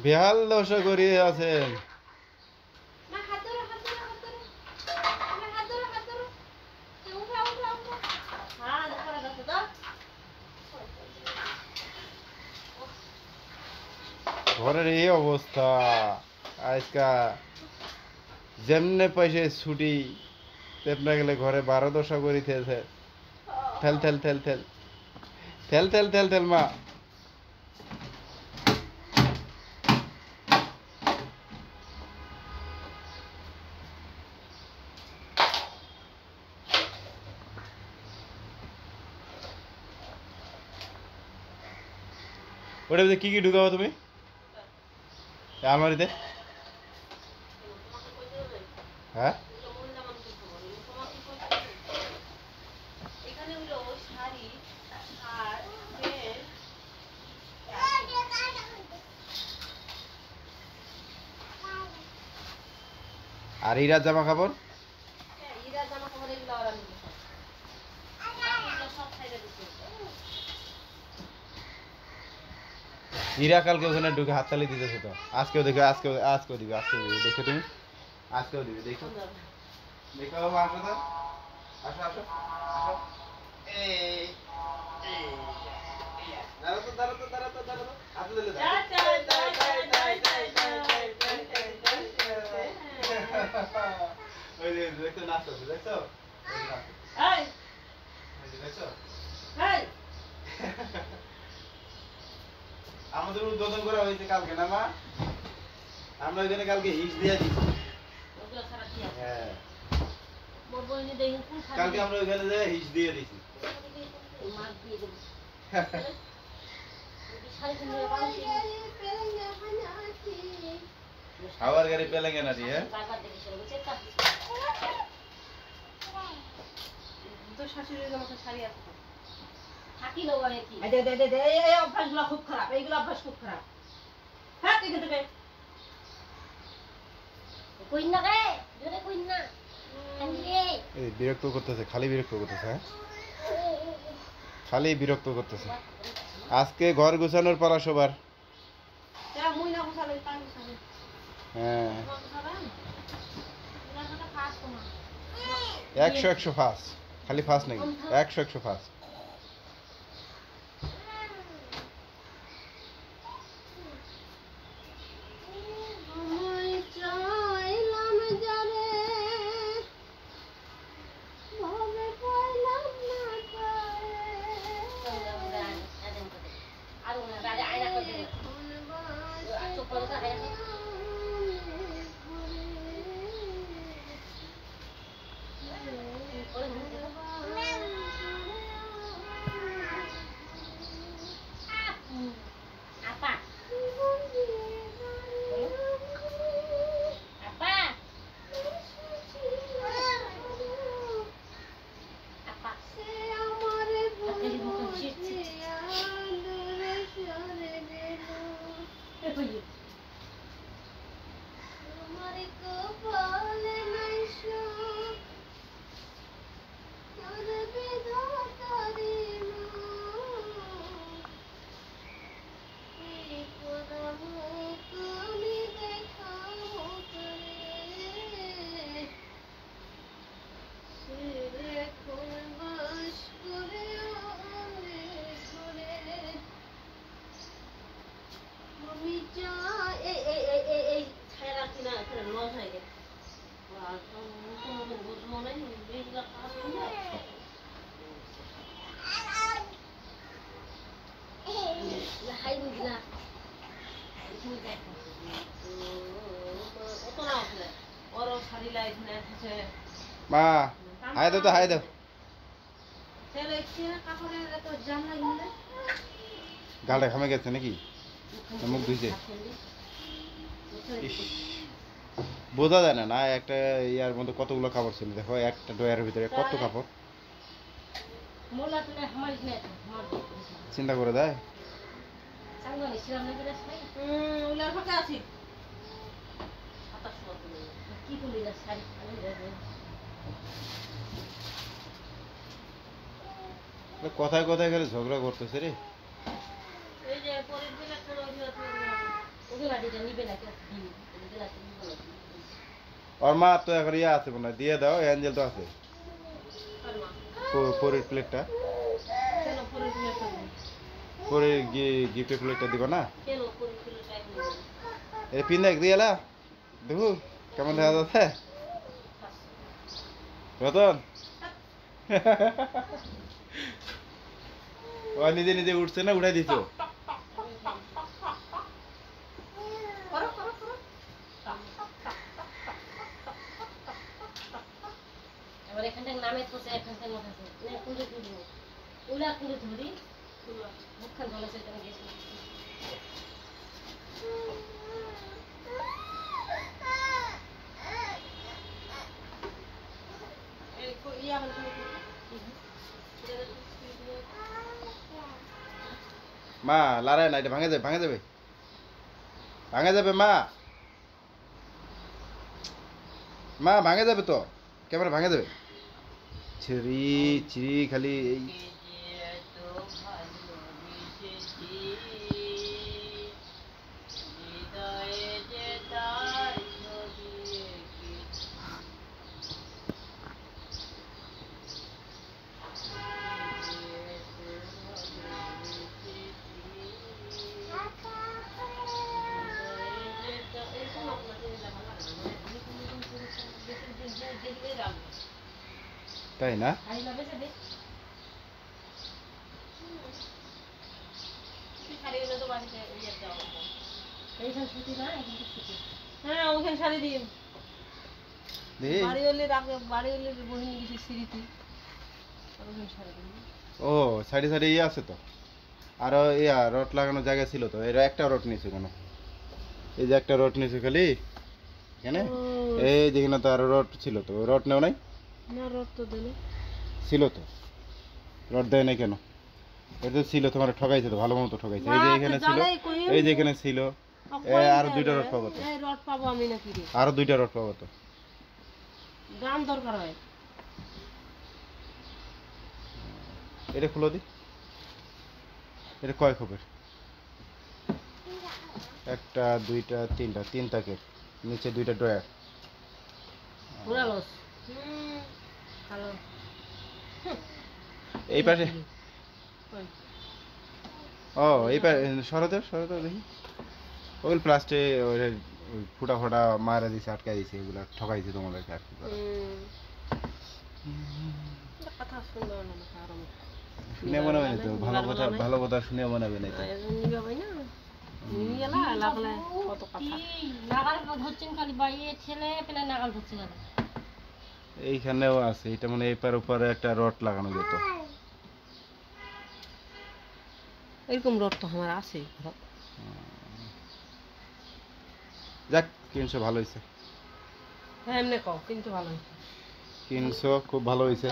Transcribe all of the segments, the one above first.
বেহাল দশা করিয়ে আছেন। ঘরের এই অবস্থা আজকা যেমনে পাইছে ছুটি তেমনে গেলে ঘরে 12 দশা করিতেছে। ঠেল ঠেল ঠেল ঠেল ঠেল ঠেল ঠেল ঠেল মা। ওটার ভিতরে কি ঢুকাবো তুমি আলমারিতে? হ্যাঁ আর ইরার জামা কাপড় ইরা কালকে ওখানে ঢুকে হাততালি দিতেছে তো। আজকেও দেখো আজকেও দিবে দেখো তুমি আজকেও দিবে দেখো দেখো বাবা আসো তো আসো আসো আসো এই দাঁড়াও হাতে দিলে ওই যে দেখো নাচছে দেখছো এই দেখছো এই আমাদের উদ্বোধন করা হয়েছে কালকে না মা? আমরা ওইখানে কালকে হিস দিয়ে দিচ্ছি। হ্যাঁ কালকে আমরা ওইখানে যে হিস দিয়ে দিচ্ছি। হাওয়ার গাড়ি পেলেঙ্গে না দিয়ে তো শাশুড়ির মতো শাড়ি আছে থাকি লোক আর কি এই অভ্যাসগুলো খুব খারাপ, এইগুলো অভ্যাস খুব খারাপ। হ্যাঁ ঠিক আছে কই না রে জোরে কই না এই বিরক্ত করতেছে, খালি বিরক্ত করতেছে। হ্যাঁ খালি বিরক্ত করতেছে। আজকে ঘর গোছানোর পালা সবার। হ্যাঁ 100 ফাঁস, খালি ফাঁস নাকি 100 ফাঁস। মা হাই দাও তো হাই দাও। গালটা ঘামে গেছে নাকি? মুখ ধুইছে? বোঝা যায় না। না একটা ইয়ার মধ্যে কতগুলো কাপড় ছিল দেখো, একটা ড্রয়ারের ভিতরে কত কাপড়। চিন্তা করে দেয়। কথায় কথায় খালি ঝগড়া করতেছে রে। ওগুলো লাঠিটা নিবে না কেউ দিন ওগুলো লাঠি নিবে না ওর মা তো এখন ইয়ে আছে মনে হয়, দিয়ে দাও, অ্যাঞ্জেল তো আছে আর মা পরের প্লেটটা, কেন পরে তুমি করবে পরের গিফটের প্লেটটা দিবা না? কেন পরে ফেলে টাইম নেই এই পিন দেখ দিয়ে এলা, দেখু কেমন দেখা যাচ্ছে রতন। ও নিজে নিজে উঠছে না উঠাই দিছো? করো করো করো এবার এখান থেকে নামে তো এখান থেকে উঠাছে না কুড়ে তুলবো ওলা কুড়ে ধরি মুখখান ভালো সেখানে গেছে এই ইয়া হল মা লড়াই না, এটা ভাঙে যাবে, ভাঙে যাবে, ভাঙে যাবে মা, মা ভাঙে যাবে তো, ক্যামেরা ভাঙে যাবে। ছিরি ছিরি খালি এই তাই না? এইখান ছুটি না এখান থেকে ছুটি হ্যাঁ ওখানে শাড়ি দিন দেখি বাড়িওয়ালি রাখবে বাড়িওয়ালি বহিনী কিছু সিঁড়িতে ওখানে শাড়ি দিন ও সাইডে সাইডে ইয়ে আছে তো, আরো ইয়া রড লাগানোর জায়গা ছিল তো, এরা একটা রড নিয়েছে কেন? এই যে একটা রড নিয়েছে খালি এখানে, এই যেখানে তো আরো রড ছিল তো, রড নেও নাই? না রড তো দিল ছিল তো, রড দেয় নাই কেন? এটা তো ছিল, তোমার ঠকাইছে তো, ভালো মতো ঠকাইছে। এই যে এখানে ছিল, এই যে এখানে ছিল, আর দুইটা রড পাবো তো, এই রড পাবো আমি নাকি রে আরো দুইটা রড পাবো তো। দাম দরকার হয় এটা খুলো দি, এটা কয় খোপের? একটা দুইটা তিনটা, তিন তাকের নিচে দুইটা ড্রয়ার। পুরা লস ভালো এই পাশে, কই ও এই পাশে সরতে সরতে দেখি, ওই প্লাস্টে ওই ফুটা ফুটা মারা দিছে, আটকা দিছে, এগুলা ঠকাইছে তোমাদেরকে আর কি করা। কথা শুনলো না মাথা আরাম শুনে মনে হয় না তো, ভালো কথা শুনে মনে হবে না তো। নিবে ভাই না নিয়ে গেলা লাগলে কত কথা নাগাল ধরছেন খালি বাইরে ছেলে পেলে নাগাল ধরছে না এইখানেও আছে, এটা মানে এপার উপরে একটা রড লাগানো যেত। এরকম রড তো আমার আছে যাক কিনছো ভালো হয়েছে, হ্যাঁ এমনি কও কিন্তু ভালো কিনছো খুব ভালো হয়েছে।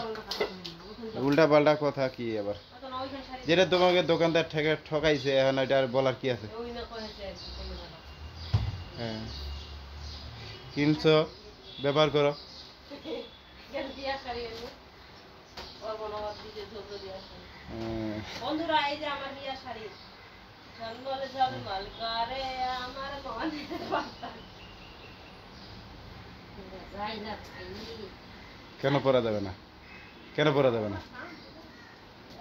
উল্টা পাল্টা কথা কি আবার, যেটা তোমাকে দোকানদার ঠকাইছে এখন এটা আর বলার কি আছে? হ্যাঁ কিনছো, ব্যবহার করো। বন্ধুরা এই যে আমার বিয়া শাড়ি ঝলমল ঝলমল করে আমার মনের বাতা যাই না কেন পরা যাবে না, কেন পরা যাবে না?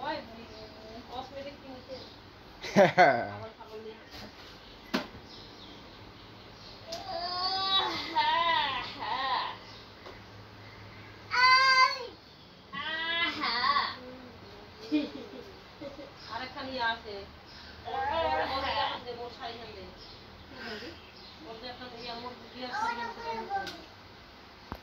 ওই কসমেটিক কিনতে আবার খাবার নিয়ে আরেকখানি আছে